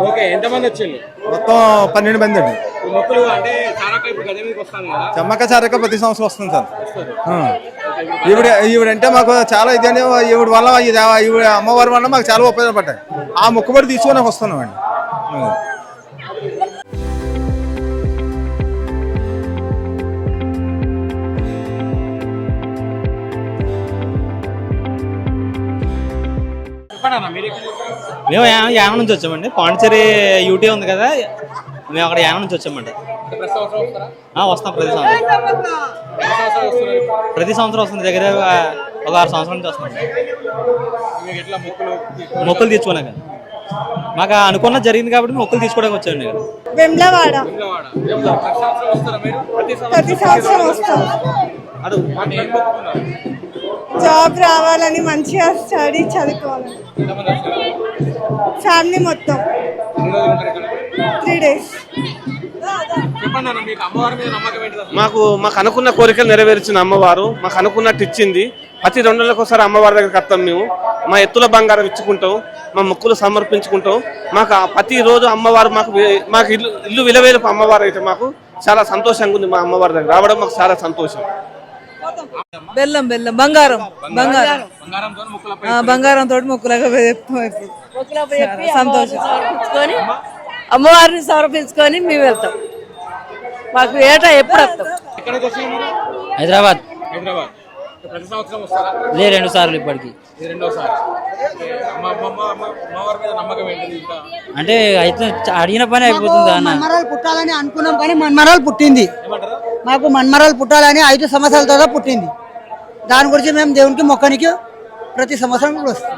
Okay, ఎంతమంది వచ్చిండు? మొత్తం 12 మంది అండి. మొక్కులు అంటే చారక ఇప్పుడు గదే మీకు వస్తాను కదా? చెమ్మక్క చారక ప్రతి సంవత్సరం వస్తుంది సార్. ఈవిడంటే మాకు చాలా ఇదని, ఈవిడ వల్ల ఈవిడ అమ్మవారి వల్ల మాకు చాలా ఉపయోగపడ్డాయి. ఆ మొక్కుబడి తీసుకొని వస్తున్నామండి. మేము యానం నుంచి వచ్చామండి. పాండిచేరి యూటీ ఉంది కదా, మేము అక్కడ యానం నుంచి వచ్చామండి. వస్తాం ప్రతి సంవత్సరం వస్తుంది. దగ్గర ఒక 6 సంవత్సరాల నుంచి వస్తాం. మొక్కులు తీర్చుకున్నాక మాకు అనుకున్న జరిగింది కాబట్టి మొక్కులు తీసుకోవడానికి వచ్చాండి. వెమ్లవాడ ప్రతి సంవత్సరం వస్తాం. జాబ్ రావాలని, మంచిగా స్టడీ చదువుకోవాలని. ఫ్యామిలీ మొత్తం 3 days. మాకు అనుకున్న కోరికలు నెరవేర్చిన అమ్మవారు మాకు అనుకున్నట్టు ఇచ్చింది. ప్రతి 2 నెలలకు ఒకసారి అమ్మవారి దగ్గరికి వస్తాం. మేము మా ఎత్తుల బంగారం ఇచ్చుకుంటాం, మా మొక్కులు సమర్పించుకుంటాం. మాకు ప్రతి రోజు అమ్మవారు మాకు ఇల్లు విలువేలుపు అమ్మవారు అయితే మాకు చాలా సంతోషంగా ఉంది. మా అమ్మవారి దగ్గర రావడం మాకు చాలా సంతోషం. బెల్లం బంగారం తోటి మొక్కులాగా సంతోషం. అమ్మవారిని సమర్పించుకొని మేము వెళ్తాం. మాకు ఏటా ఎప్పుడు వస్తాం. హైదరాబాద్ ప్రతి సంవత్సరం వస్తారా? 2 సార్లు ఇప్పటికి. అంటే అయితే అడిగిన పని అయిపోతుంది అన్న. మన్మరాలు పుట్టాలని అనుకున్నాం కానీ మన్మరాలు పుట్టింది. మాకు మన్మరాలు పుట్టాలని 5 సంవత్సరాల తర్వాత పుట్టింది. దాని గురించి మేము దేవునికి మొక్కనికి ప్రతి సంవత్సరం వస్తాం.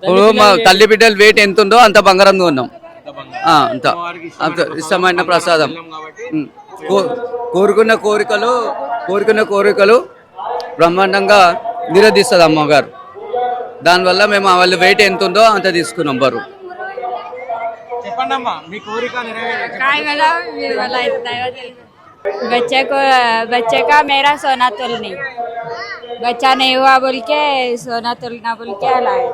ఇప్పుడు మా తల్లి బిడ్డల వెయిట్ ఎంత ఉందో అంత బంగారంగా ఉన్నాం. అంత ఇష్టమైన ప్రసాదం. కోరుకున్న కోరికలు బ్రహ్మాండంగా నిరోధిస్తుంది అమ్మగారు. దానివల్ల మేము వాళ్ళ వెయిట్ ఎంత ఉందో అంత తీసుకున్నాం బరువు. बच्चे का मेरा सोना तोलनी, बच्चा नहीं हुआ बोल के सोना तोलना बोल के लाए,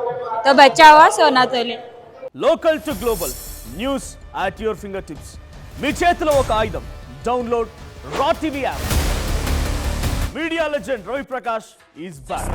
तो बच्चा हुआ सोना तोले. Local to global news at your finger tips. మీ చేతిలో ఒక ఆయుధం. Download R TV app. Media legend Ravi Prakash is back.